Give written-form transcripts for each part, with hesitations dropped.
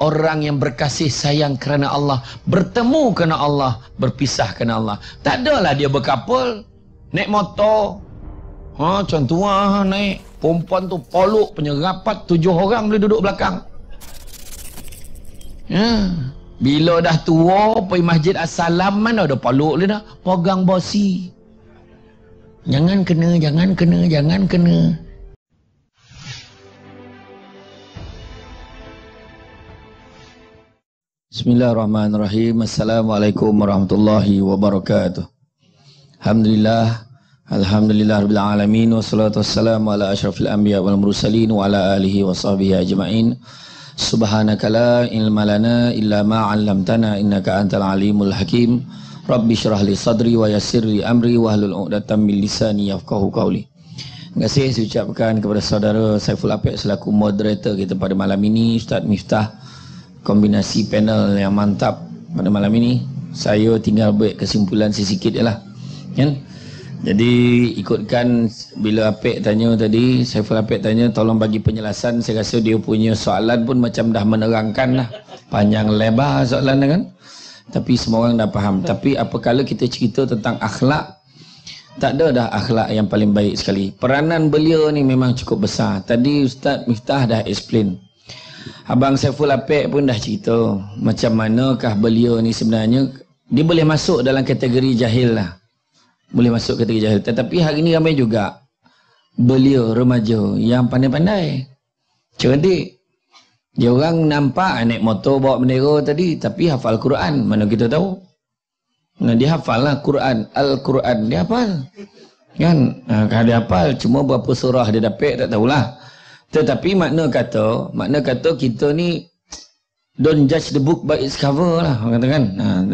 orang yang berkasih sayang kerana Allah, bertemu kerana Allah, berpisah kerana Allah. Tak adalah dia berkapul, naik motor. Macam tu lah naik. Perempuan tu poluk punya rapat, 7 orang boleh duduk belakang. Bila dah tua, pergi masjid Assalam, mana ada poluk dia dah. Pegang bosi. Jangan kena, jangan kena, jangan kena. Bismillahirrahmanirrahim. Assalamualaikum warahmatullahi wabarakatuh. Alhamdulillah. Alhamdulillah rabbil alamin. Wassalatu wassalamu ala asyrafil anbiya wal mursalin wa ala alihi wa sahbihi ajma'in. Subhanaka la ilma lana illa ma 'allamtana innaka antal alimul hakim. Rabbi syrah li sadri wa yassir li amri wahlul 'uqdatam min lisani yafqahu qawli. Terima kasih saya ucapkan kepada saudara Saiful Apek selaku moderator kita pada malam ini, Ustaz Miftah. Kombinasi panel yang mantap pada malam ini. Saya tinggal buat kesimpulan sedikit je lah, kan? Jadi ikutkan bila Apek tanya tadi, Saiful Apek tanya tolong bagi penjelasan. Saya rasa dia punya soalan pun macam dah menerangkan lah, panjang lebar soalan kan, tapi semua orang dah faham. Tapi apakala kita cerita tentang akhlak, tak ada dah akhlak yang paling baik sekali. Peranan beliau ni memang cukup besar. Tadi Ustaz Miftah dah explain, Abang Saiful Apek pun dah cerita macam manakah beliau ni sebenarnya. Dia boleh masuk dalam kategori jahil lah, boleh masuk kategori jahil. Tetapi hari ni ramai juga beliau remaja yang pandai-pandai, cerdik. Dia orang nampak naik motor bawa bendera tadi, tapi hafal Quran. Mana kita tahu? Nah, dia hafal lah Quran, Al-Quran dia hafal, kan? Kalau dia hafal cuma berapa surah dia dapat tak tahulah. Tetapi makna kata kita ni don't judge the book by its cover lah, orang kata kan.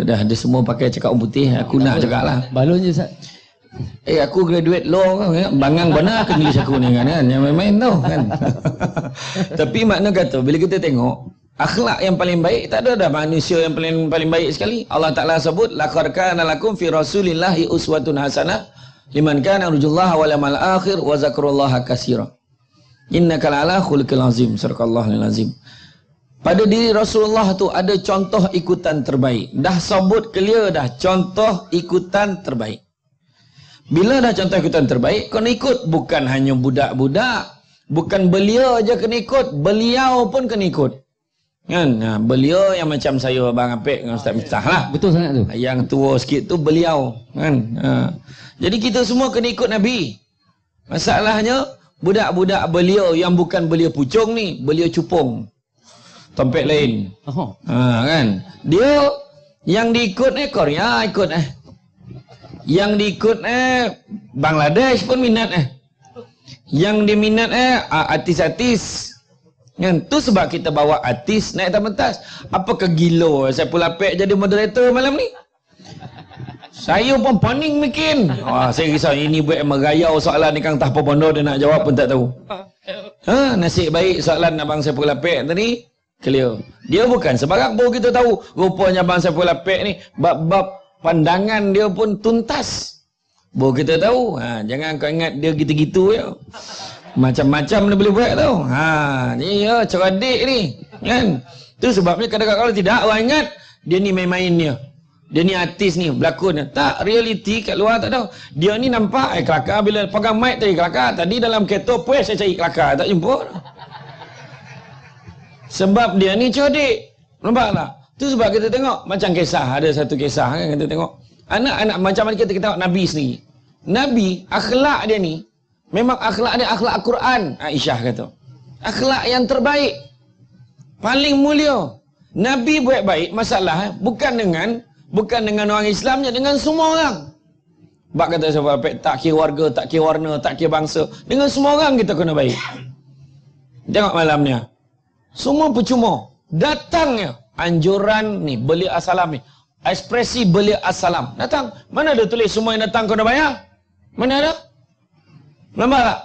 Dah ada semua pakai cakap orang putih, aku nak cakap lah. Balon je Ustaz. Aku graduate law kan, bangang benar ke English aku ni kan, yang main-main tau kan. Tapi makna kata bila kita tengok akhlak yang paling baik, tak ada dah manusia yang paling baik sekali. Allah Ta'ala sebut laqad kana lakum fi rasulillahi uswatun hasanah liman kana yarjullaha wal yawmal akhir wa zakarullaha katsira. Innaka la'ala khuluqil azim. Sadaqallahul azim. Pada diri Rasulullah tu ada contoh ikutan terbaik. Dah sebut clear dah, contoh ikutan terbaik. Bila dah contoh ikutan terbaik, kena ikut. Bukan hanya budak-budak, bukan beliau aja kena ikut, beliau pun kena ikut, kan? Beliau yang macam saya, Abang Apek dengan Ustaz Miftah lah. Betul sangat tu. Yang tua sikit tu beliau, kan? Jadi kita semua kena ikut Nabi. Masalahnya budak-budak beliau yang bukan beliau pucung ni, beliau cupung tompet lain. Kan? Dia yang diikut Korea ikut yang diikut Bangladesh pun minat yang diminat artis-artis, kan? Tu sebab kita bawa artis naik atas pentas. Apakah gila Saiful Apek jadi moderator malam ni? Saya pun paning bikin. Saya risau ini buat merayau soalan ni Kang Tahpo Pondo, dia nak jawab pun tak tahu. Nasib baik soalan Abang Saiful Apek tadi clear. Dia bukan sebarang baru kita tahu. Rupanya Abang Saiful Apek ni bab-bab pandangan dia pun tuntas. Baru kita tahu. Jangan kau ingat dia gitu-gitu ya. Macam-macam dia boleh buat tau. Ni ya cerdik ni, kan? Tu sebabnya kadang-kadang tidak orang ingat dia ni main-main dia. Dia ni artis ni, berlakon. Tak, realiti kat luar tak tahu. Dia ni nampak kelakar bila pegang mic tadi kelakar. Tadi dalam kereta puas saya cari kelakar, tak jumpa. Sebab dia ni cerdik. Nampak tak? Tu sebab kita tengok macam kisah, ada satu kisah kan kita tengok. Anak-anak macam mana kita tengok Nabi sendiri. Nabi, akhlak dia ni memang akhlak dia akhlak Al-Quran. Aisyah kata. Akhlak yang terbaik. Paling mulia. Nabi buat baik, masalah bukan dengan orang Islamnya, dengan semua orang. Bak kata Saiful Apek, tak kira warga, tak kira warna, tak kira bangsa. Dengan semua orang kita kena baik. Tengok malamnya. Semua percuma. Datangnya anjuran ni, beli assalam ni. Ekspresi beli assalam. Datang. Mana ada tulis semua yang datang kena bayar? Mana ada? Nampak tak?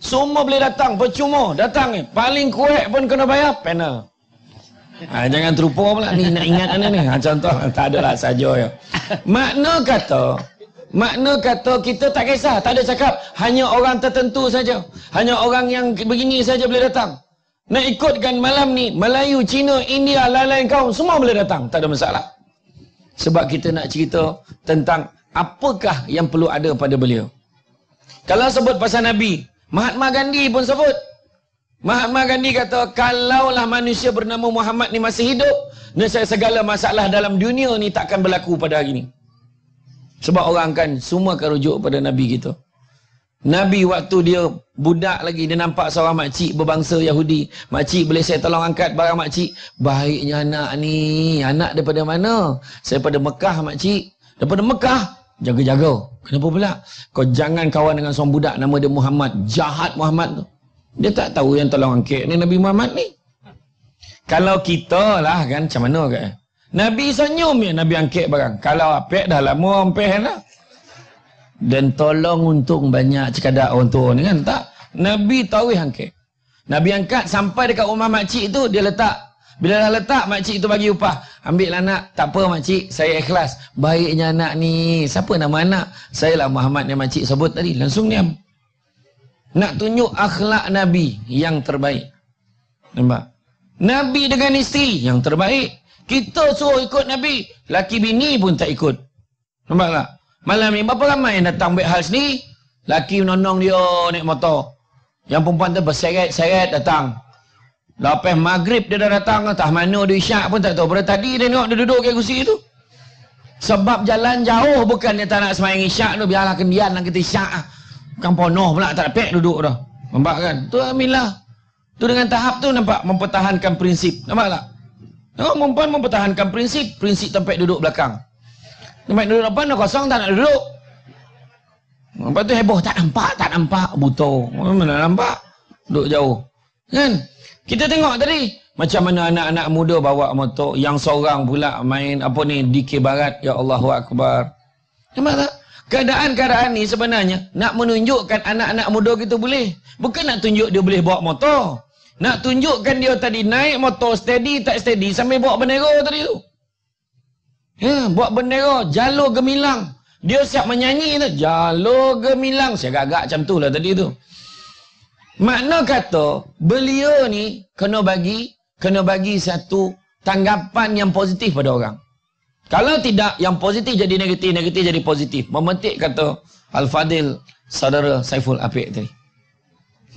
Semua boleh datang, percuma. Datang ni. Paling kuat pun kena bayar, panel. Jangan terlupa pula ni, nak ingat mana ni. Contoh, tak adalah saja ya. Makna kata kita tak kisah, tak ada cakap hanya orang tertentu saja, hanya orang yang begini saja boleh datang. nak ikutkan malam ni, Melayu, Cina, India, lain-lain kaum, semua boleh datang. Tak ada masalah. Sebab kita nak cerita tentang apakah yang perlu ada pada beliau. Kalau sebut pasal Nabi, Mahatma Gandhi pun sebut. Mahatma Gandhi kata, kalaulah manusia bernama Muhammad ni masih hidup, nescaya segala masalah dalam dunia ni takkan berlaku pada hari ni. Sebab orang kan semua akan rujuk pada Nabi kita. Nabi waktu dia budak lagi, dia nampak seorang makcik berbangsa Yahudi. Makcik, boleh saya tolong angkat barang makcik? Baiknya anak ni. Anak daripada mana? Saya daripada Mekah makcik. Daripada Mekah? Jaga-jaga. Kenapa pula? Kau jangan kawan dengan seorang budak nama dia Muhammad. Jahat Muhammad tu. Dia tak tahu yang tolong angkat ni Nabi Muhammad ni. Kalau kita lah kan, macam mana kan? Nabi senyum ya, Nabi angkat barang. Kalau apek dah lama ampeh lah. Dan tolong untung banyak cekadak orang tua ni kan, tak? Nabi tahu angkat. Nabi angkat sampai dekat rumah makcik tu, dia letak. Bila dah letak, makcik tu bagi upah. Ambil anak, tak apa makcik, saya ikhlas. Baiknya anak ni, siapa nama anak? Saya lah Muhammad yang makcik sebut tadi. Langsung diam. Nak tunjuk akhlak Nabi yang terbaik. Nampak? Nabi dengan isteri yang terbaik. Kita suruh ikut Nabi, laki bini pun tak ikut. Nampak tak? Malam ni berapa ramai yang datang ambil hal sendiri? Laki menonong dia naik motor. Yang perempuan tu berseret-seret datang. Lepas maghrib dia dah datang, entah mana dia isyak pun tak tahu. Pada tadi dia tengok dia duduk kat kursi tu. Sebab jalan jauh, bukan dia tak nak semayang isyak tu, biarlah kendian lah kita isyak. Bukan ponoh pula, tak pek duduk dah. Nampak kan? Tu alhamdulillah. Tu dengan tahap tu nampak mempertahankan prinsip. Nampak tak? Perempuan mempertahankan prinsip tempat duduk belakang. Tempat duduk depan dah kosong, tak nak duduk. Lepas tu heboh, tak nampak, buta. Mana nampak? Duduk jauh. Kan? Kita tengok tadi, macam mana anak-anak muda bawa motor, yang seorang pula main apa ni, DK Barat, ya Allahu Akbar. Nampak tak? Keadaan-keadaan ni sebenarnya nak menunjukkan anak-anak muda kita boleh. Bukan nak tunjuk dia boleh bawa motor. Nak tunjukkan dia tadi naik motor steady tak steady sambil bawa bendera tadi tu. Ya, buat bendera, jalur gemilang. Dia siap menyanyi tu, jalur gemilang. Saya gagak macam tu lah tadi tu. Makna kata, beliau ni kena bagi satu tanggapan yang positif pada orang. Kalau tidak, yang positif jadi negatif, negatif jadi positif. Memetik kata Al-Fadil, saudara Saiful Apek tadi.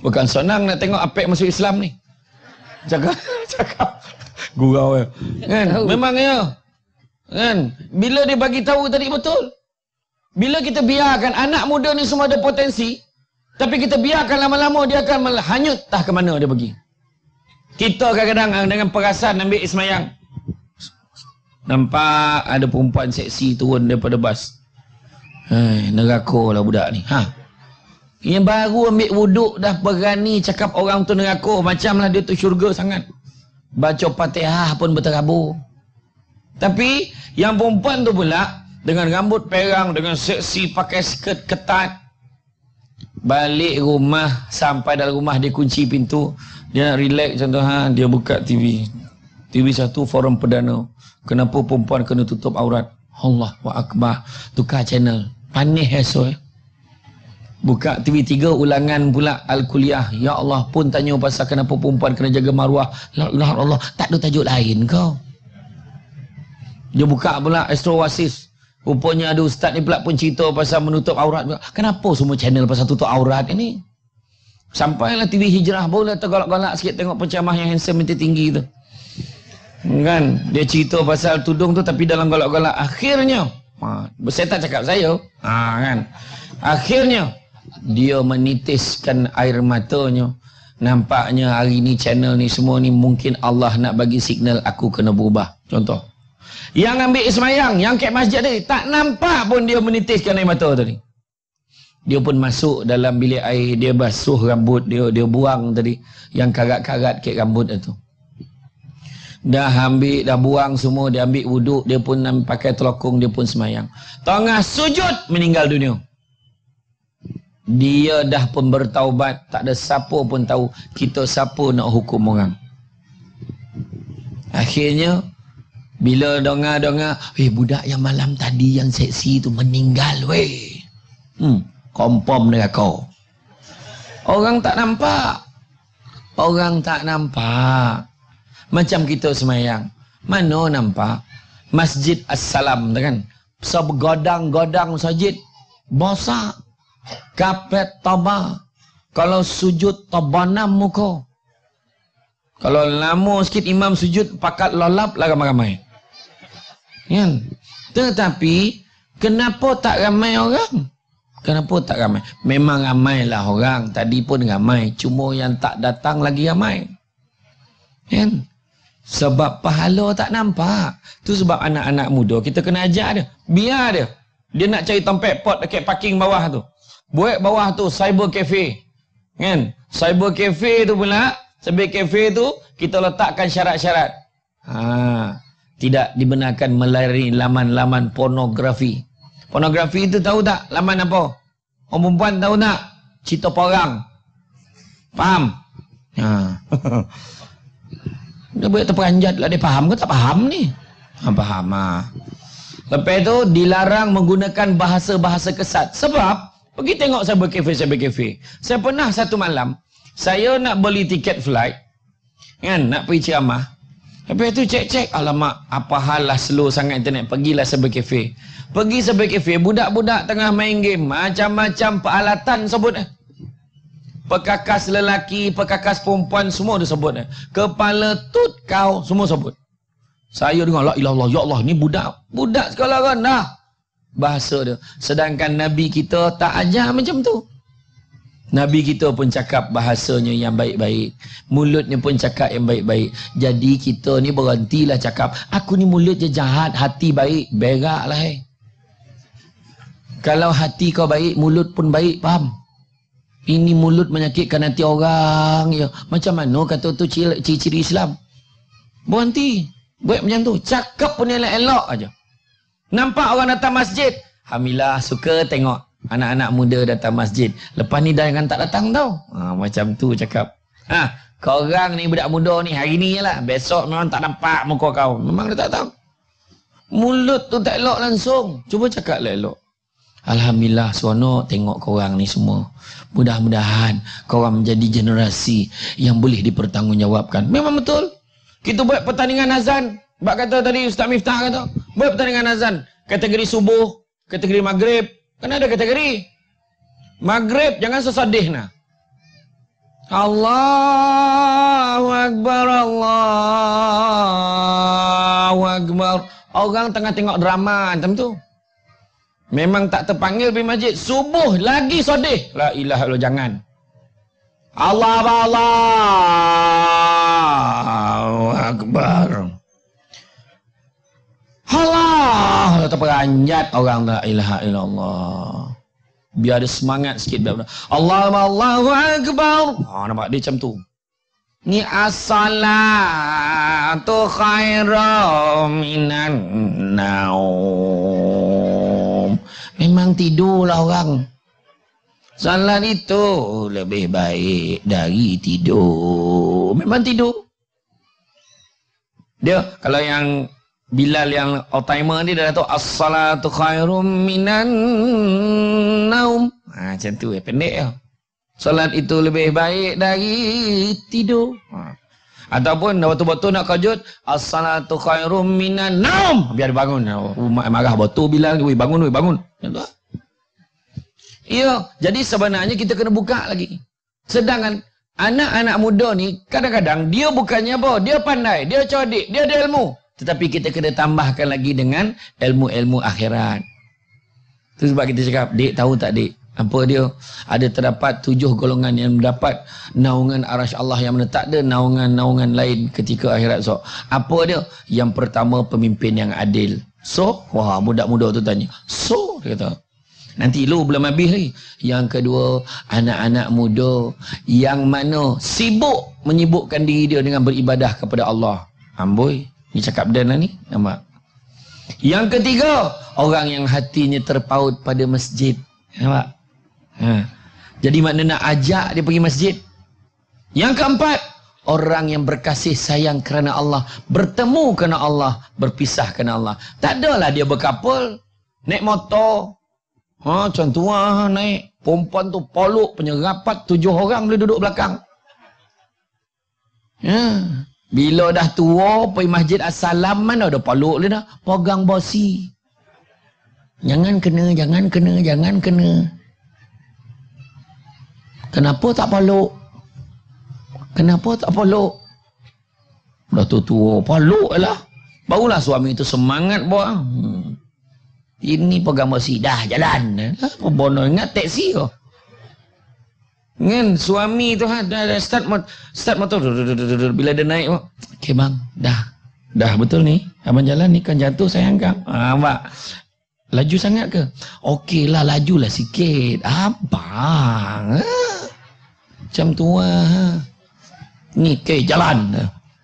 Bukan senang nak tengok Apek masuk Islam ni. Cakap. Gurau ya. Kan? Memang ya. Kan? Bila dia bagi tahu tadi betul. Bila kita biarkan anak muda ni semua ada potensi, tapi kita biarkan lama-lama dia akan hanyut entah ke mana dia pergi. Kita kadang-kadang dengan perasan ambil ismayang. Nampak ada perempuan seksi turun daripada bas. Neraka lah budak ni. Yang baru ambil wuduk dah berani cakap orang tu neraka, macamlah dia tu syurga sangat. Baca Fatihah pun berterabur. Tapi yang perempuan tu pula dengan rambut perang, dengan seksi, pakai skirt ketat. Balik rumah, sampai dalam rumah dia kunci pintu, dia nak relax contoh, dia buka TV. TV satu forum perdana. Kenapa perempuan kena tutup aurat? Allahu Akbar. Tukar channel. Panih esok. Buka TV 3 ulangan pula Al-Kuliah. Ya Allah pun tanya pasal kenapa perempuan kena jaga maruah. La ilaha illallah. Tak ada tajuk lain kau. Dia buka pula Astro Oasis. Rupanya ada ustaz ni pula pun cerita pasal menutup aurat. Kenapa semua channel pasal tutup aurat ini? Sampailah TV Hijrah boleh tergolak-golak sikit tengok penceramah yang handsome minta tinggi tu. Kan? Dia cerita pasal tudung tu tapi dalam golak-golak. Akhirnya, saya tak cakap saya. Kan? Akhirnya, dia menitiskan air matanya. Nampaknya hari ni channel ni semua ni mungkin Allah nak bagi signal aku kena berubah. Contoh. Yang ambil ismayang, yang kat masjid tadi, tak nampak pun dia menitiskan air mata tadi. Dia pun masuk dalam bilik air, dia basuh rambut, dia buang tadi yang karat-karat kat rambut itu. Dah ambil, dah buang semua, dia ambil wuduk, dia pun pakai telokong, dia pun semayang. Tengah sujud, meninggal dunia. Dia dah pun bertaubat, tak ada siapa pun tahu kita siapa nak hukum orang. Akhirnya, bila dengar-dengar, budak yang malam tadi yang seksi tu meninggal, confirm dengan kau. Orang tak nampak. Orang tak nampak. Macam kita semayang. Mana nampak? Masjid As-Salam kan? Segodang-godang masjid. Bosak. Kapet tabah. Kalau sujud tabanam muka. Kalau lama sikit imam sujud pakat lolap lah ramai-ramai. Kan? Tetapi kenapa tak ramai orang? Kenapa tak ramai? Memang ramailah orang. Tadi pun ramai. Cuma yang tak datang lagi ramai. Kan? Sebab pahala tak nampak. Tu sebab anak-anak muda kita kena ajar dia. Biar dia. Dia nak cari tempat pot dekat parking bawah tu. Buat bawah tu cyber cafe. Kan? Cyber cafe tu pula. Cyber cafe tu kita letakkan syarat-syarat. Tidak dibenarkan melayari laman-laman pornografi. Pornografi itu tahu tak? Laman apa? Orang perempuan tahu tak? Cerita porang. Faham? Dia boleh terperanjat lah. Dia faham ke tak faham ni? Faham. Lepas tu dilarang menggunakan bahasa-bahasa kesat. Sebab, pergi tengok cyber cafe. Saya pernah satu malam, saya nak beli tiket flight. Kan? Nak pergi ceramah. Lepas tu cek-cek. Alamak, apa hal lah slow sangat internet. Pergilah cyber cafe. Pergi cyber cafe, budak-budak tengah main game. Macam-macam peralatan sebut. Perkakas lelaki, perkakas perempuan, semua dia sebut. Kepala tut kau, semua sebut. Saya dengar, la ilallah, ya Allah, ni budak sekolah rendah. Bahasa dia. Sedangkan Nabi kita tak ajar macam tu. Nabi kita pun cakap bahasanya yang baik-baik. Mulutnya pun cakap yang baik-baik. Jadi kita ni berhentilah cakap, aku ni mulut je jahat, hati baik. Berak lah. Kalau hati kau baik, mulut pun baik, faham? Ini mulut menyakitkan hati orang. Ya. Macam mana kata tu ciri-ciri Islam? Berhenti. Buat macam tu. Cakap pun elok-elok aja. Nampak orang datang masjid. Alhamdulillah, suka tengok anak-anak muda datang masjid. Lepas ni dah jangan tak datang tau. Macam tu cakap. Korang ni budak muda ni hari ni je lah. Besok memang tak nampak muka kau. Memang dia tak tahu. Mulut tu tak elok langsung. Cuba cakap lah elok. Alhamdulillah, seronok tengok korang ni semua. Mudah-mudahan korang menjadi generasi yang boleh dipertanggungjawabkan. Memang betul. Kita buat pertandingan azan. Bak kata tadi Ustaz Miftah kata, buat pertandingan azan. Kategori subuh, kategori maghrib. Kan ada kategori. Maghrib jangan sesedih nah. Allahu Akbar, Allahu Akbar. Orang tengah tengok drama macam tu. Memang tak terpanggil pergi masjid. Subuh lagi sedih. La ilaha illallah, jangan. Allahu Akbar. Allah, terperanjat orang la ilaha illallah. Biar ada semangat sikit. Allahu Akbar. Nampak dia macam tu. Ni as-salatu khairum minan naum. Memang tidurlah orang. Salat itu lebih baik dari tidur. Memang tidur. Dia kalau yang Bilal yang old-timer ni dah tahu as-salatu khairum minan naum. Macam tu pendek ya. Salat itu lebih baik dari tidur. Ataupun betul-betul nak kajut as-salatu khairum minan naum. Biar dia bangun. Umat marah betul Bilal, bangun. Ya, jadi sebenarnya kita kena buka lagi. Sedangkan anak-anak muda ni kadang-kadang dia bukannya apa? Dia pandai, dia cerdik, dia ada ilmu. Tetapi kita kena tambahkan lagi dengan ilmu-ilmu akhirat. Itu sebab kita cakap, Dik tahu tak Dik? Apa dia? Ada terdapat 7 golongan yang mendapat naungan arasy Allah yang mana tak ada naungan-naungan lain ketika akhirat. So, apa dia? Yang pertama, pemimpin yang adil. So, wah budak-muda tu tanya. So, dia kata. Nanti lu belum habis lagi. Yang kedua, anak-anak muda yang mana sibuk menyibukkan diri dia dengan beribadah kepada Allah. Amboi, ni cakap dan lah ni. Nampak? Yang ketiga, orang yang hatinya terpaut pada masjid. Nampak? Jadi makna nak ajak dia pergi masjid. Yang keempat, orang yang berkasih sayang kerana Allah, bertemu kerana Allah, berpisah kerana Allah. Tak adalah dia berkapul, naik motor. Macam tu naik. Perempuan tu poluk punya rapat 7 orang boleh duduk belakang. Ya. Bila dah tua, pergi masjid Assalam, mana ada peluk dia dah. Pegang bosi. Jangan kena, jangan kena, jangan kena. Kenapa tak peluk? Kenapa tak peluk? Dah tua, peluk lah. Barulah suami itu semangat buat. Ini pegang bosi. Dah jalan. Apa bono ingat taksi kau. Kan suami tu dah start motor. Bila dia naik, okey bang, dah betul ni. Abang jalan ni kan jatuh sayang kau. Mak. Laju sangat ke? Okeylah, lajulah sikit. Abang. Macam tu lah. Ni ke jalan.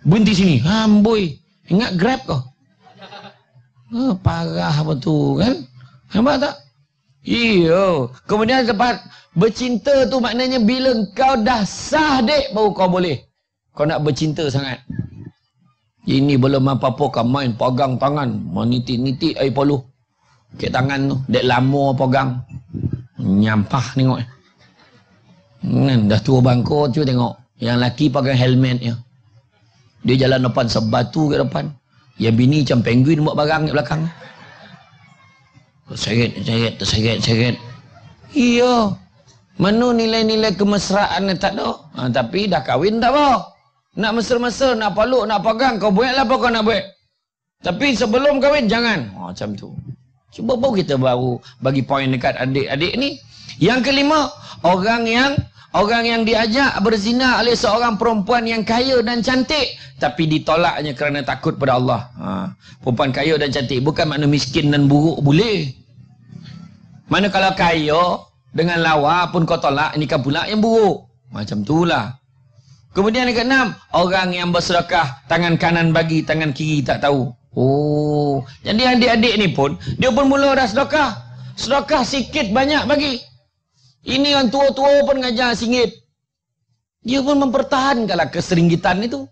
Berhenti sini. Amboi. Ingat Grab kau. Parah betul kan? Nampak tak? Iyo. Kemudian tempat bercinta tu maknanya bila kau dah sah dek baru kau boleh. Kau nak bercinta sangat. Ini belum apa-apa kau main pegang tangan. Nitik-nitik air poluh. Ke tangan tu. Dek lama pegang. Nyampah tengok. Dah tua bangko cuba tengok. Yang laki pakai helmetnya. Dia jalan depan sebatu ke depan. Yang bini macam penguin buat barang kat belakang. Terseret. Iya. Mana nilai-nilai kemesraan tak ada. Tapi dah kahwin tak apa. Nak mesra-mesra, nak peluk, nak pegang. Kau buatlah apa kau nak buat. Tapi sebelum kahwin jangan. Macam tu. Cuba baru kita bagi poin dekat adik-adik ni. Yang kelima, orang yang diajak berzina oleh seorang perempuan yang kaya dan cantik tapi ditolaknya kerana takut pada Allah. Perempuan kaya dan cantik bukan makna miskin dan buruk boleh. Mana kalau kaya dengan lawa pun kau tolak, ini kan pula yang buruk. Macam itulah. Kemudian yang keenam, orang yang bersedekah tangan kanan bagi, tangan kiri tak tahu. Oh, jadi adik-adik ni pun dia pun mula dah sedekah. Sedekah sikit banyak bagi. Ini yang tua-tua pun ngajar singgit. Dia pun mempertahankanlah keseringgitan itu.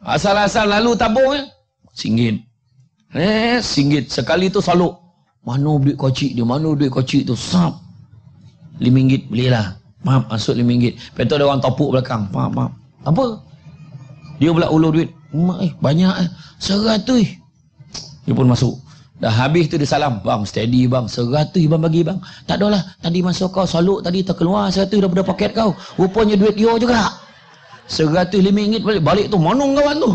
Asal-asal lalu tabung singgit. Singgit. Sekali tu saluk. Mana duit kocik dia? Mana duit kocik tu? Sap. RM5 belilah. Maaf, masuk RM5. Lepas tu ada orang topuk belakang. Maaf. Apa? Dia pula ulur duit. Banyak 100. Dia pun masuk. Dah habis tu dia salam. Bang, steady bang. 100 bang bagi bang. Tak adalah. Tadi masuk kau saluk tadi terkeluar 100 daripada poket kau. Rupanya duit dia juga. 100 RM5 balik tu. Monong kawan tu.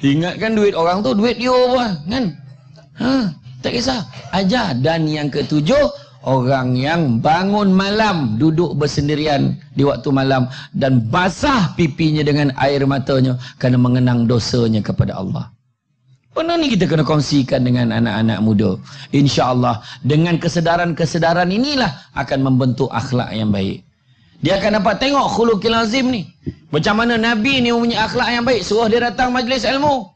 Ingatkan duit orang tu duit dia pun. Kan? Tak kisah. Ajar. Dan yang ketujuh, orang yang bangun malam duduk bersendirian di waktu malam dan basah pipinya dengan air matanya kerana mengenang dosanya kepada Allah. Benda ni kita kena kongsikan dengan anak-anak muda. InsyaAllah dengan kesedaran-kesedaran inilah akan membentuk akhlak yang baik. Dia akan dapat tengok khuluqil azim ni. Macam mana Nabi ni mempunyai akhlak yang baik. Suruh dia datang majlis ilmu.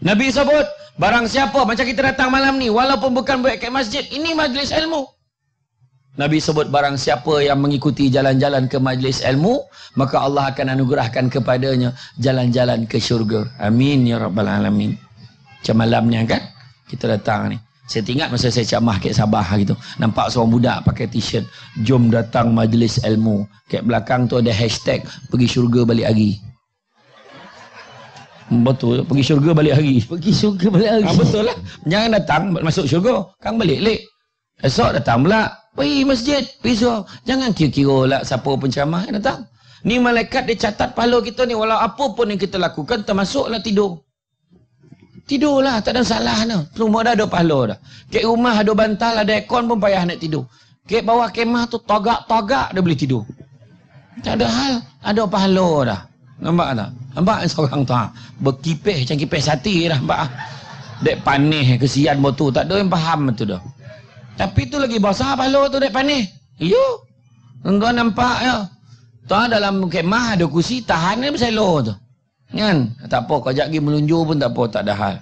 Nabi sebut, barang siapa macam kita datang malam ni, walaupun bukan buat kat masjid, ini majlis ilmu. Nabi sebut barang siapa yang mengikuti jalan-jalan ke majlis ilmu, maka Allah akan anugerahkan kepadanya jalan-jalan ke syurga. Amin ya rabbal alamin. Macam malam ni kan, kita datang ni. Saya ingat masa saya ceramah kat Sabah gitu. Nampak seorang budak pakai t-shirt, jom datang majlis ilmu. Kat belakang tu ada hashtag, pergi syurga balik hari. Betul, pergi syurga balik hari. Pergi syurga balik hari. Betul lah. Jangan datang masuk syurga, kan balik lek. Esok datang pula, pergi masjid, pergi syurga. Jangan kira-kira lah siapa penceramah yang datang. Ni malaikat dia catat pahala kita ni, walau apa pun yang kita lakukan, termasuklah tidur. Tidurlah, tak ada salah dah. Semua dah ada pahala dah. Kat rumah ada bantal, ada aircon pun payah nak tidur. Kat bawah kemah tu togak-togak dia boleh tidur. Tak ada hal, ada pahala dah. Nampak tak? Nampak seorang tu berkipih macam kipih sati dah. Nampak dek panih, kesian betul. Tak ada yang faham tu dah. Tapi tu lagi basah pahala tu dek panih. Iyo. Tuan-tuan nampak ya. Tuan dalam kemah ada kursi, tahan dia berselo tu. Kan? Tak apa, kau jap pergi melunjur pun tak apa, tak ada hal.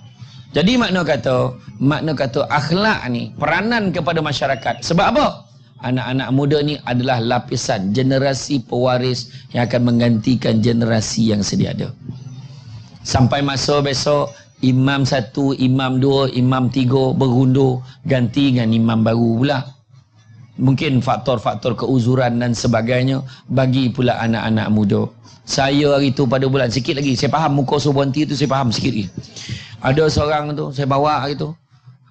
Jadi makna kata akhlak ni peranan kepada masyarakat. Sebab apa? Anak-anak muda ni adalah lapisan generasi pewaris yang akan menggantikan generasi yang sedia ada. Sampai masa besok imam 1, imam 2, imam 3 berundur ganti dengan imam baru pula. Mungkin faktor-faktor keuzuran dan sebagainya. Bagi pula anak-anak muda. Saya hari tu pada bulan sikit lagi, saya faham muka Subhanti tu, saya faham sikit lagi. Ada seorang tu, saya bawa hari tu.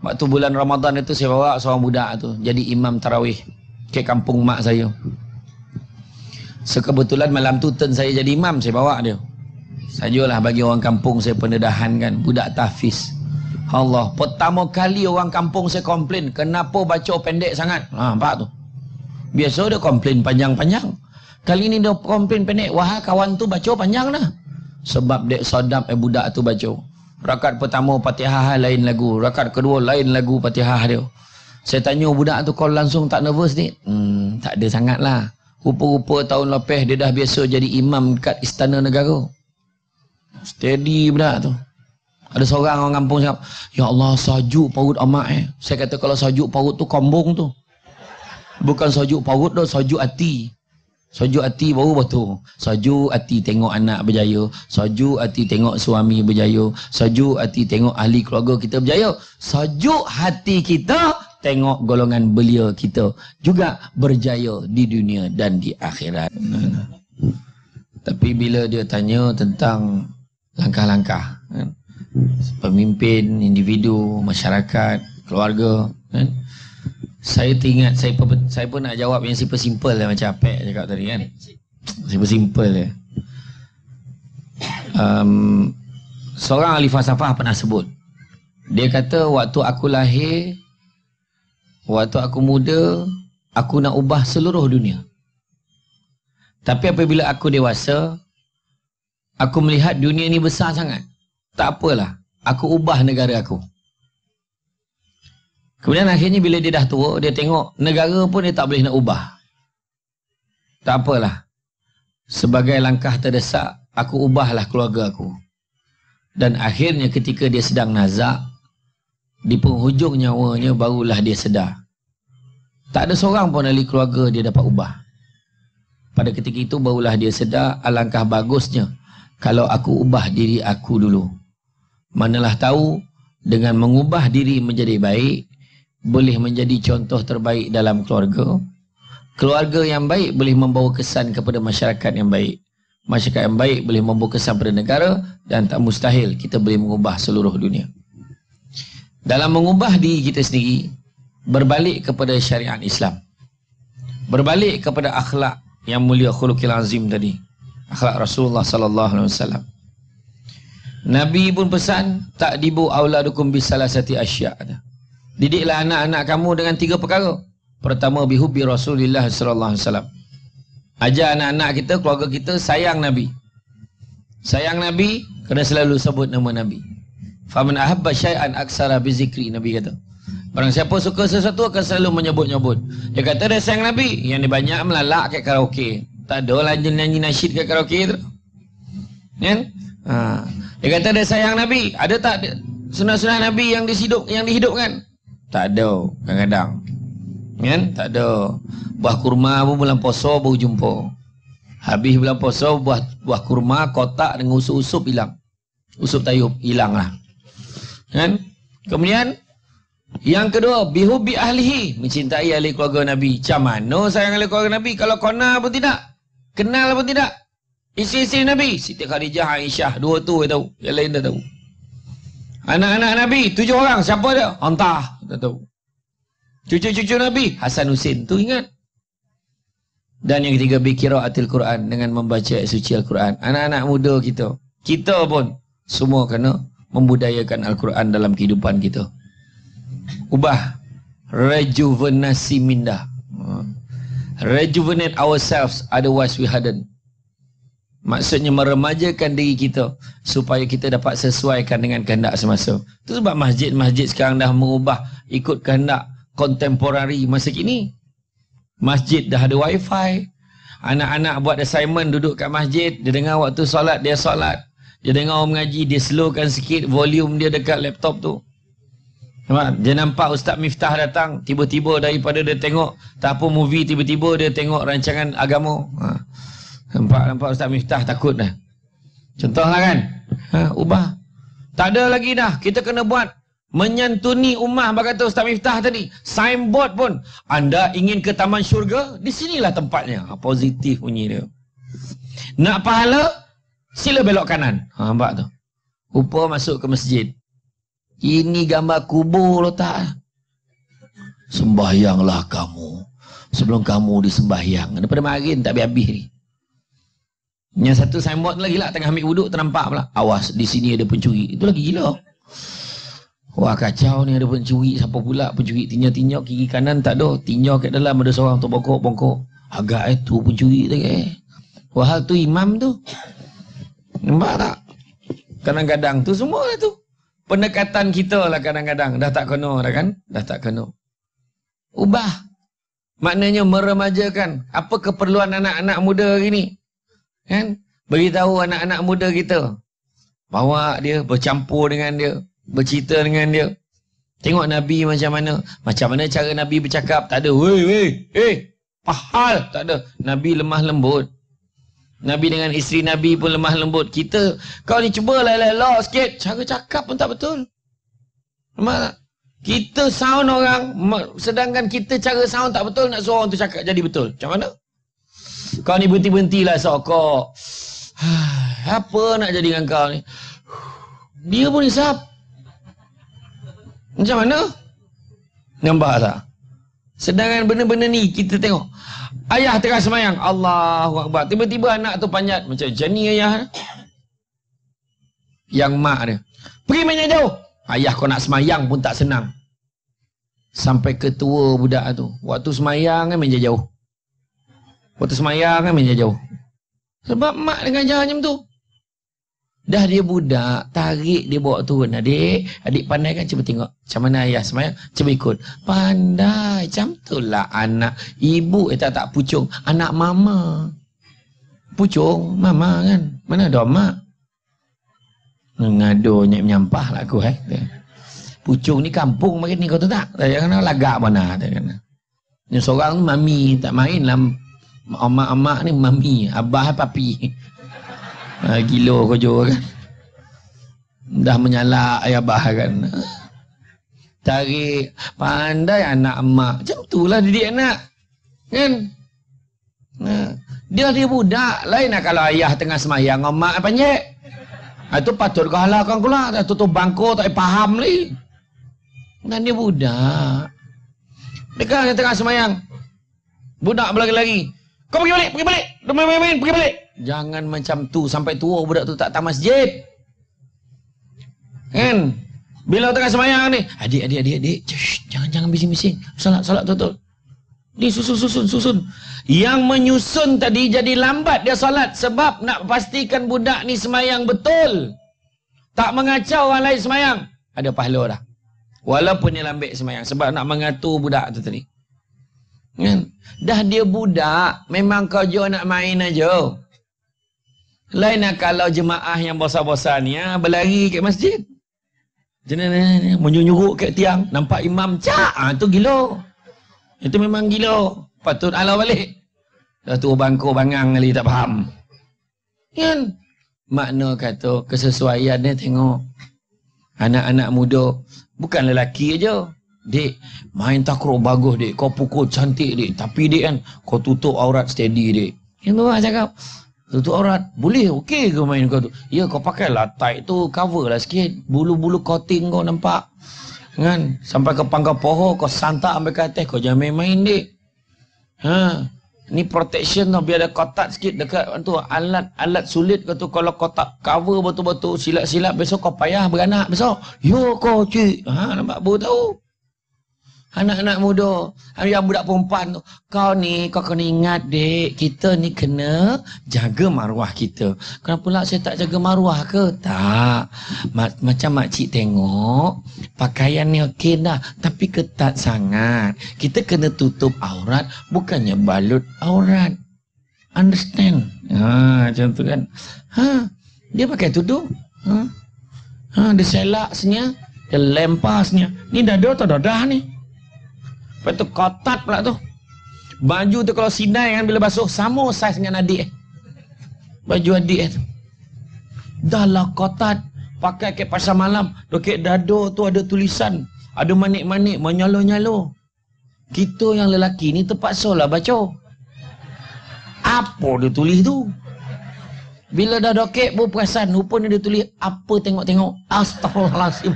Waktu bulan Ramadan itu saya bawa seorang budak tu jadi imam tarawih ke kampung mak saya. Sekebetulan malam tu turn saya jadi imam, saya bawa dia. Sajalah bagi orang kampung saya pendedahan kan, budak tahfiz. Allah, pertama kali orang kampung saya komplain, kenapa baca pendek sangat? Nampak tu. Biasa dia komplain panjang-panjang. Kali ni dia komplain pendek. Wah, kawan tu baca panjang dah. Sebab dek sadap budak tu baca. Rakaat pertama Fatihah lain lagu, rakaat kedua lain lagu Fatihah dia. Saya tanya budak tu, kau langsung tak nervous ni? Tak ada sangat lah. Rupa-rupa tahun lepas dia dah biasa jadi imam dekat Istana Negara. Steady budak tu. Ada seorang orang kampung cakap, ya Allah, sajuk paut amat Saya kata, kalau sajuk paut tu kombong tu. Bukan sajuk paut tu, sajuk hati. Sajuk hati baru betul. Sajuk hati tengok anak berjaya. Sajuk hati tengok suami berjaya. Sajuk hati tengok ahli keluarga kita berjaya. Sajuk hati kita tengok golongan belia kita juga berjaya di dunia dan di akhirat. Tapi bila dia tanya tentang langkah-langkah kan? Pemimpin, individu, masyarakat, keluarga kan? Saya teringat, saya pun nak jawab yang simple lah macam Apek cakap tadi kan. Simple je. Seorang ahli falsafah pernah sebut. Dia kata waktu aku lahir, waktu aku muda, aku nak ubah seluruh dunia. Tapi apabila aku dewasa, aku melihat dunia ni besar sangat. Tak apalah, aku ubah negara aku. Kemudian akhirnya bila dia dah tua, dia tengok negara pun dia tak boleh nak ubah. Tak apalah. Sebagai langkah terdesak, aku ubahlah keluarga aku. Dan akhirnya ketika dia sedang nazak, di penghujung nyawanya barulah dia sedar. Tak ada seorang pun ahli keluarga dia dapat ubah. Pada ketika itu barulah dia sedar, alangkah bagusnya kalau aku ubah diri aku dulu. Manalah tahu dengan mengubah diri menjadi baik, boleh menjadi contoh terbaik dalam keluarga. Keluarga yang baik boleh membawa kesan kepada masyarakat yang baik. Masyarakat yang baik boleh membawa kesan pada negara, dan tak mustahil kita boleh mengubah seluruh dunia. Dalam mengubah diri kita sendiri, berbalik kepada syariat Islam. Berbalik kepada akhlak yang mulia, khuluqil azim tadi. Akhlak Rasulullah sallallahu alaihi wasallam. Nabi pun pesan, ta'dibu auladukum bisalasati asya'. Didiklah anak-anak kamu dengan 3 perkara. Pertama, bihubbi Rasulillah sallallahu alaihi wasallam. Ajar anak-anak kita, keluarga kita sayang Nabi. Sayang Nabi kena selalu sebut nama Nabi. Faman ahabba syai'an aksara bizikri, Nabi kata. Barang siapa suka sesuatu akan selalu menyebut-nyebut. Dia kata dia sayang Nabi, yang dia banyak melalak kat karaoke. Tak ada lah nyanyi nasyid kat karaoke tu. Kan? Dia kata dia sayang Nabi. Ada tak sunah-sunah Nabi yang dihidupkan? Tak ada kadang-kadang. Kan? Tak ada. Buah kurma pun bulan puasa baru jumpa. Habis bulan puasa buah kurma kotak dengan usup-usup hilang. Usup tayub hilang lah. Kan? Kemudian yang kedua, bihubbi ahlihi, mencintai ahli keluarga Nabi. Macam mana sayang ahli keluarga Nabi kalau kona pun tidak? Kenal pun tidak? Isteri-isteri Nabi, Siti Khadijah, Aisyah, 2 tu dia tahu. Yang lain tak tahu. Anak-anak Nabi 7 orang, siapa dia? Entah, tak tahu. Cucu-cucu Nabi, Hasan Husin, tu ingat. Dan yang ketiga, biqiraatil Quran, dengan membaca suci Al-Quran. Anak-anak muda kita pun semua kena membudayakan Al-Quran dalam kehidupan kita. Ubah, rejuvenasi minda. Rejuvenate ourselves, otherwise we hadn't. Maksudnya meremajakan diri kita supaya kita dapat sesuaikan dengan kehendak semasa. Itu sebab masjid-masjid sekarang dah mengubah ikut kehendak kontemporari masa kini. Masjid dah ada wifi. Anak-anak buat assignment duduk kat masjid, dia dengar waktu solat, dia solat. Dia dengar orang mengaji, dia slowkan sikit volume dia dekat laptop tu. Dia nampak Ustaz Miftah datang, tiba-tiba daripada dia tengok tak apa movie, tiba-tiba dia tengok rancangan agama. Nampak Ustaz Miftah takut dah. Contohlah kan. Ubah. Tak ada lagi dah. Kita kena buat Menyantuni ummah, berkata Ustaz Miftah tadi. Signboard pun. Anda ingin ke taman syurga? Di sinilah tempatnya. Positif bunyi dia. Nak pahala? Sila belok kanan. Nampak tu. Rupa masuk ke masjid. Ini gambar kubur letak. Sembahyanglah kamu. Sebelum kamu disembahyang. Daripada marin tak habis-habis ni. Yang satu signboard lagi lah. Tengah ambil wuduk ternampak pula. Awas, di sini ada pencuri. Itu lagi gila. Wah kacau ni, ada pencuri. Siapa pula pencuri? Tinjau-tinjau kiri kanan tak ada. Tinjau kat dalam ada seorang tu bongkok-bongkok. Agak tu pencuri tu ke. Wah tu imam tu. Nampak tak? Kadang-kadang tu semua lah tu. Pendekatan kita lah kadang-kadang. Dah tak kena dah kan? Dah tak kena. Ubah. Maknanya meremajakan. Apa keperluan anak-anak muda hari ni? Kan? Beritahu anak-anak muda kita. Bawa dia, bercampur dengan dia. Bercerita dengan dia. Tengok Nabi macam mana. Macam mana cara Nabi bercakap. Tak ada. Weh. Pahal. Tak ada. Nabi lemah lembut. Nabi dengan isteri Nabi pun lemah lembut. Kita, kau ni cuba elok sikit. Cara cakap pun tak betul. Nampak tak? Kita sound orang. Sedangkan kita cara sound tak betul. Nak suruh orang tu cakap jadi betul. Macam mana? Kau ni berhenti-berhentilah sokok. Apa nak jadi dengan kau ni? Dia pun hisap. Macam mana? Nampak tak? Sedangkan benda-benda ni kita tengok. Ayah tengah semayang. Allahu Akbar. Tiba-tiba anak tu panjat. Macam ni ayah. Yang mak dia. Pergi main jauh. Ayah kau nak semayang pun tak senang. Sampai ketua budak tu. Waktu semayang kan main jauh. Waktu semayang kan main jauh. Sebab mak dengan jalan macam tu. Dah dia budak, tarik dia bawa turun. Adik pandai kan? Cuba tengok. Macam mana ayah semayang? Cuba ikut. Pandai. Macam tu lah anak. Ibu tak pucung. Anak mama. Pucung, mama kan? Mana ada mak? Ngado menyampah lah aku. Pucung ni kampung makin ni kau tahu tak? Jangan lagak mana. Yang seorang mami tak main lah. Amak-amak ni mami. Abah papi. Gila kojo kan. Dah menyalak ayah bah kan. Tarik. Pandai anak emak. Macam tu lah didik anak. Kan? Dia budak. Lain lah kalau ayah tengah semayang. Emak panjat. Itu patut kau halakkan pula. Tutup bangku tak faham ni. Dan dia budak. Dekat dia tengah semayang. Budak berlari-lari. Kau pergi balik. Main, pergi balik. Jangan macam tu. Sampai tua budak tu tak datang masjid. Kan? Bila tengah semayang ni. Adik. Jangan bising-bising. Salat betul. Dia susun. Yang menyusun tadi jadi lambat dia salat. Sebab nak pastikan budak ni semayang betul. Tak mengacau orang lain semayang. Ada pahala dah. Walaupun dia lambat semayang. Sebab nak mengatur budak tu tadi. Kan? Dah dia budak. Memang kau je nak main aja. Lain lah kalau jemaah yang bosan-bosan ni berlari kat masjid. Menyuruh kat tiang. Nampak imam cak. Tu gila. Itu memang gila. Patut ala balik. Dah tu bangku bangang kali tak faham. Kan? Makna kata kesesuaian ni tengok. Anak-anak muda. Bukan lelaki aja. Dek, main takraw bagus dek. Kau pukul cantik dek. Tapi dek kan, kau tutup aurat steady dek. Yang tu lah cakap. Tutup aurat. Boleh, okey ke main kau tu? Ya, kau pakai lah tight tu, cover lah sikit. Bulu-bulu coating kau nampak. Kan? Sampai ke pangkal pohon, kau santak sampai ke atas. Kau jangan main-main dek. Ni protection tau. Biar ada kotak sikit dekat tu. Alat sulit kau tu. Kalau kotak cover betul-betul, silap-silap, besok kau payah beranak besok. Yo kau cik. Nampak baru tahu. Anak-anak muda, yang budak perempuan tu, kau kena ingat dek, kita ni kena jaga maruah kita. Kenapa pula saya tak jaga maruah ke? Tak. Macam makcik tengok, pakaian ni okey dah, tapi ketat sangat. Kita kena tutup aurat, bukannya balut aurat. Understand? Macam tu kan. Dia pakai tudung. Dia selak senyap, dia lempar senyap. Ni dada atau dadah ni? Lepas tu kotak pula tu. Baju tu kalau sidai kan bila basuh, sama saiz dengan adik. Baju adik tu. Dah lah kotak. pakai kek pasar malam, dekat dada tu ada tulisan, ada manik-manik menyalo-nyalo. Kita yang lelaki ni terpaksa lah baca. Apa dia tulis tu? Bila dah dokek pun perasan, rupanya dia tulis apa tengok-tengok. Astaghfirullahaladzim.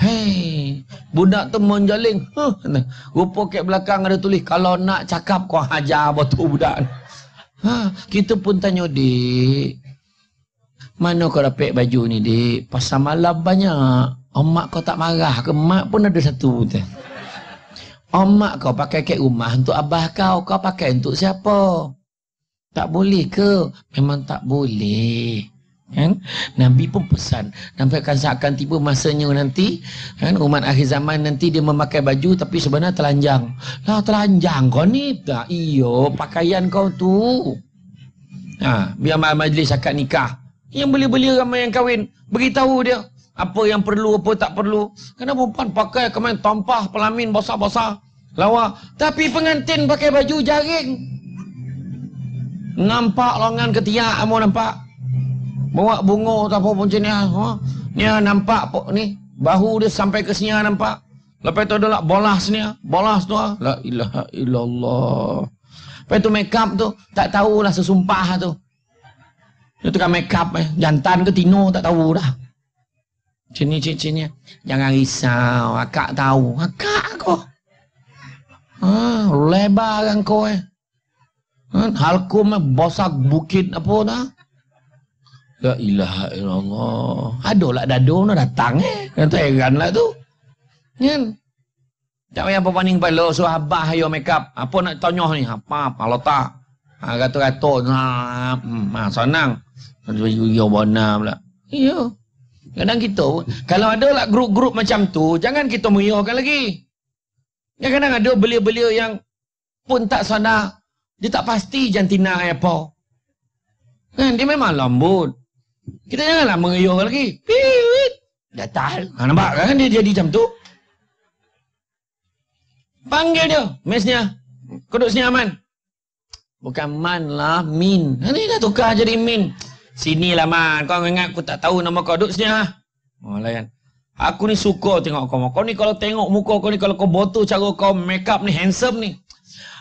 Hei, budak tu menjaling. Rupa kat belakang ada tulis, kalau nak cakap kau hajar betul budak. Kita pun tanya, dik, mana kau dapat baju ni, dik? Pasal malam banyak. Mak kau tak marah ke? Mak pun ada satu. Mak kau pakai kat rumah untuk abah kau. Kau pakai untuk siapa? Tak boleh ke? Memang tak boleh. Kan? Nabi pun pesan, sampai akan tiba masanya nanti, kan, umat akhir zaman nanti dia memakai baju tapi sebenarnya telanjang. Lah telanjang kau ni? Tak, iyo, pakaian kau tu. Biar majlis akad nikah, yang belia-belia ramai yang kahwin, beritahu dia apa yang perlu, apa tak perlu. Kenapa perempuan pakai kemain tampah pelamin basah-basah lawa, tapi pengantin pakai baju jaring. Nampak longan ketiak, kamu nampak? Bawa bunga atau apa pun macam ni. Ni nampak ni, bahu dia sampai ke sini nampak. Lepas tu ada lah bolas ni. Bolas tu, la ilaha illallah. Lepas tu make up tu, tak tahulah sesumpah tu. Dia tukang make up jantan ke tino tak tahu dah. Cini. Jangan risau, akak tahu. Akak kau. Lebar kan kau Halkum bosak bukit apa dah. La ilaha illallah. Aduh dado nak datang Kata heran lah tu. Kan? Tak payah apa paning pala so abah ayo make up. Apa nak tanya ni? Apa letak? Kata-kata senang. Yo bona pula. Iya. Kadang kita kalau ada lah grup-grup macam tu, jangan kita meriahkan lagi. Kadang ada belia-belia yang pun tak sadar. Dia tak pasti jantina apa. Kan dia memang lembut. Kita janganlah meriah lagi. Datal. Nampak kan dia jadi macam tu? Panggil dia. Mesnya. Kau duduk sini aman. Bukan man lah. Min. Ini dah tukar jadi min. Sinilah man. Kau ingat aku tak tahu nama kau. Duduk sini lah. Layan. Aku ni suka tengok kau. Kau ni kalau tengok muka kau ni. Kalau kau botol cara kau make up ni. Handsome ni.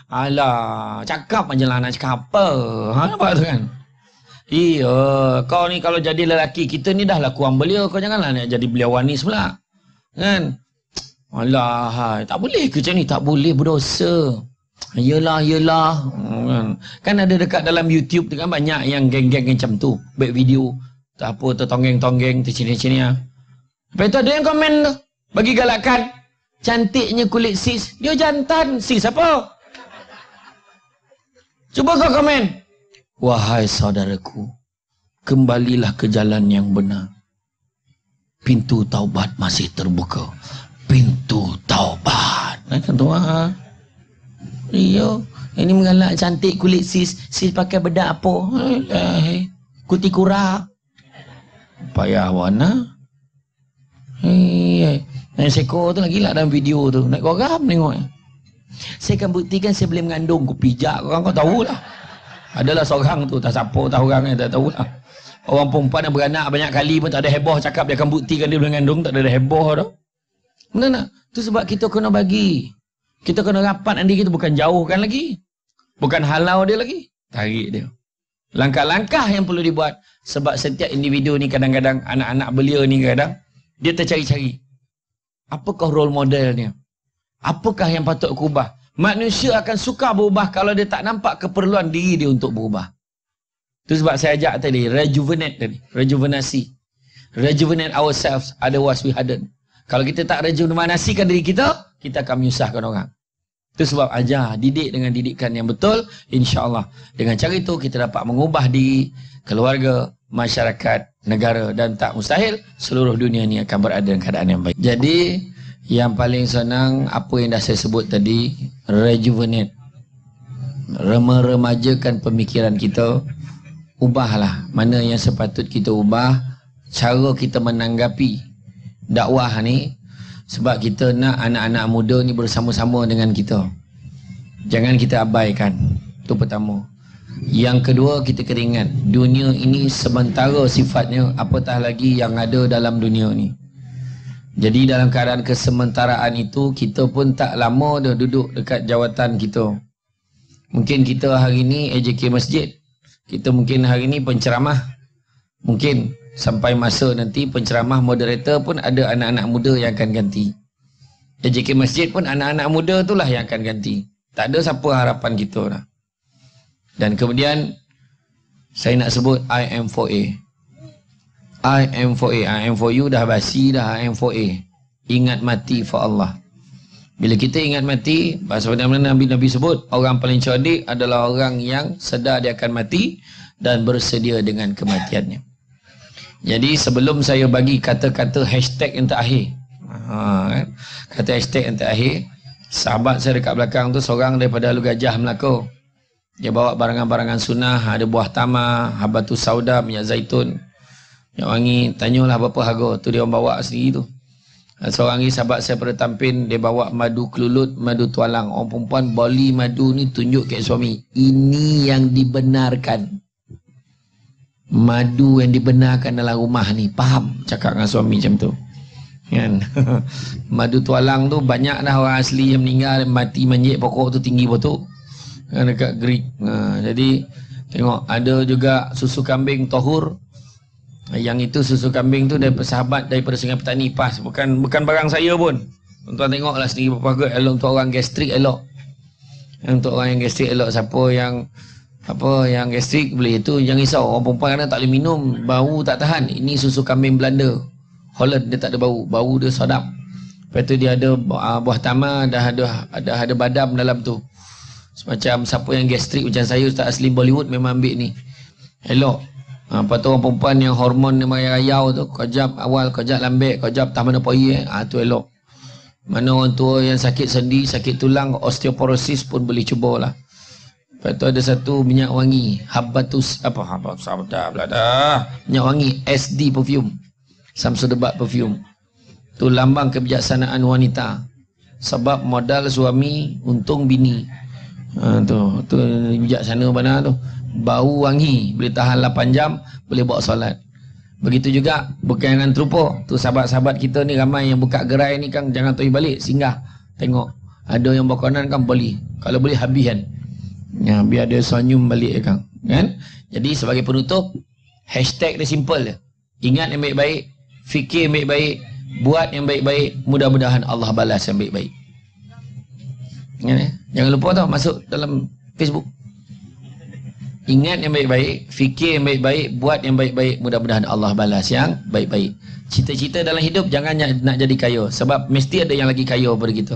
Alah. Cakap aja lah nak cakap apa. Nampak tu kan? Iya, kau ni kalau jadi lelaki, kita ni dah lah kurang belia, kau janganlah nak jadi beliawanis pula. Kan? Alah, tak boleh ke macam ni? Tak boleh, berdosa. Yelah. Kan ada dekat dalam YouTube tu kan banyak yang geng-geng macam tu. Baik video, tak apa, tertonggeng-tonggeng, tercini-cini. Lepas tu ada yang komen tu, bagi galakan. Cantiknya kulit sis, dia jantan. Sis apa? Cuba kau komen. Wahai saudaraku, kembalilah ke jalan yang benar. Pintu taubat masih terbuka. Pintu taubat. Tentu iya, ini mengalak cantik kulit sis. Sis pakai bedak apa? Kuti kura. Payah warna. Seko tu lagi lah dalam video tu. Nak korang tengok. Saya akan buktikan saya boleh mengandung. Ku pijak korang, kau tahulah. Adalah seorang tu, tak siapa tahu orang yang tak tahu lah. Orang perempuan yang beranak banyak kali pun tak ada heboh cakap dia akan buktikan dia boleh mengandung, tak ada heboh dah. Benar tak? Tu sebab kita kena bagi. Kita kena rapat nanti kita bukan jauhkan lagi. Bukan halau dia lagi. Tarik dia. Langkah-langkah yang perlu dibuat. Sebab setiap individu ni kadang-kadang, anak-anak belia ni kadang, dia tercari-cari. Apakah role modelnya? Apakah yang patut aku ubah? Manusia akan suka berubah kalau dia tak nampak keperluan diri dia untuk berubah. Itu sebab saya ajak tadi, rejuvenasi. Rejuvenate ourselves, otherwise we hadn't. Kalau kita tak rejuvenasikan diri kita, kita akan menyusahkan orang. Itu sebab ajar, didik dengan didikan yang betul, insya-Allah. Dengan cara itu kita dapat mengubah diri, keluarga, masyarakat, negara dan tak mustahil seluruh dunia ini akan berada dalam keadaan yang baik. Jadi yang paling senang apa yang dah saya sebut tadi, rejuvenate, meremajakan pemikiran kita, ubahlah mana yang sepatut kita ubah, cara kita menanggapi dakwah ni, sebab kita nak anak-anak muda ni bersama-sama dengan kita. Jangan kita abaikan. Itu pertama. Yang kedua, kita kena ingat dunia ini sementara sifatnya, apatah lagi yang ada dalam dunia ni. Jadi dalam keadaan kesementaraan itu, kita pun tak lama dah duduk dekat jawatan kita. Mungkin kita hari ni AJK Masjid, kita mungkin hari ni penceramah, mungkin sampai masa nanti penceramah moderator pun ada anak-anak muda yang akan ganti. AJK Masjid pun anak-anak muda itulah yang akan ganti. Tak ada siapa harapan kita lah. Dan kemudian saya nak sebut IM4A. IM4A, IM4U dah basi dah. IM4A, ingat mati for Allah. Bila kita ingat mati, sebenarnya Nabi sebut orang paling cerdik adalah orang yang sedar dia akan mati dan bersedia dengan kematiannya. Jadi sebelum saya bagi kata-kata hashtag yang terakhir, kata hashtag yang terakhir, sahabat saya dekat belakang tu seorang daripada Lu Gajah, Melaka. Dia bawa barangan-barangan sunnah, ada buah tamar, habatus sauda, minyak zaitun, minyak wangi. Tanyalah berapa harga. Tu dia orang bawa sendiri tu. Seorang lagi sahabat saya pada Tampin, dia bawa madu kelulut, madu tualang. Orang perempuan beli madu ni tunjuk ke suami. Ini yang dibenarkan. Madu yang dibenarkan dalam rumah ni. Faham? Cakap dengan suami macam tu. Kan? Madu tualang tu banyak dah orang asli yang meninggal, mati manjit pokok tu tinggi betul. Dekat Greek. Jadi tengok, ada juga susu kambing tohur. Yang itu susu kambing tu daripada sahabat daripada Sungai Petani, pas. Bukan barang saya pun. Tuan-tuan tengoklah sendiri berapa harga. Elok untuk orang gastrik, elok. Untuk orang yang gastrik elok. Siapa yang gastrik beli itu, jangan risau. Orang perempuan kadang tak boleh minum, bau tak tahan. Ini susu kambing Belanda, Holland, dia tak ada bau. Bau dia sedap. Lepas tu dia ada buah tamar, dah ada badam dalam tu. Semacam siapa yang gastrik macam saya, Ustaz asli Bollywood, memang ambil ni. Elok. Lepas tu orang perempuan yang hormon yang rayau tu, kejap awal, kejap lambek, kejap tak mana poi, tu elok. Mana orang tua yang sakit sendi, sakit tulang, osteoporosis pun boleh cubalah. Lepas tu ada satu minyak wangi, habatus minyak wangi SD perfume, Samsudebat perfume. Tu lambang kebijaksanaan wanita. Sebab modal suami, untung bini. Tu bijaksana mana tu. Bau wangi, boleh tahan 8 jam, boleh bawa solat. Begitu juga berkaitan terupa. Tu sahabat-sahabat kita ni ramai yang buka gerai ni kan, jangan toy balik, singgah. Tengok, ada yang berkonan kan beli. Kalau boleh habis kan. Ya, biar dia senyum balik kan. Jadi sebagai penutup, hashtag dia simple je. Ingat yang baik-baik, fikir yang baik-baik, buat yang baik-baik, mudah-mudahan Allah balas yang baik-baik. Jangan lupa tau, masuk dalam Facebook. Ingat yang baik-baik, fikir yang baik-baik, buat yang baik-baik, mudah-mudahan Allah balas yang baik-baik. Cita-cita dalam hidup jangan nak jadi kaya, sebab mesti ada yang lagi kaya daripada kita.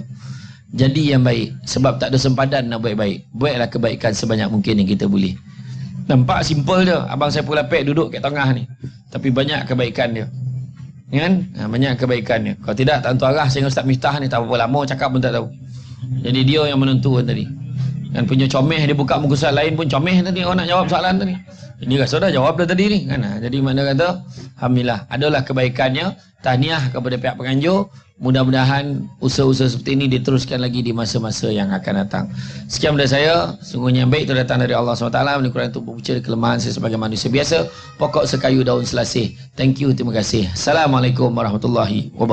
Jadi yang baik, sebab tak ada sempadan nak baik-baik. Buatlah kebaikan sebanyak mungkin yang kita boleh. Nampak simple je. Abang saya Pulapek duduk kat tengah ni, tapi banyak kebaikan dia. Kan? Banyak kebaikan dia. Kalau tidak, tak tentu arah sehingga Ustaz Miftah ni tak berapa lama cakap pun tak tahu. Jadi dia yang menentukan tadi. Dan punya comeh, dia buka muka soal lain pun comeh tadi, orang nak jawab soalan tadi. Ini rasa dah jawab dah tadi ni kan. Jadi mana kata alhamdulillah adalah kebaikannya. Tahniah kepada pihak penganjur. Mudah-mudahan usaha-usaha seperti ini diteruskan lagi di masa-masa yang akan datang. Sekian dari saya. Sungguhnya yang baik itu datang dari Allah SWT. Ini Quran untuk membaca kelemahan saya sebagai manusia biasa. Pokok sekayu daun selasih. Thank you, terima kasih. Assalamualaikum warahmatullahi wabarakatuh.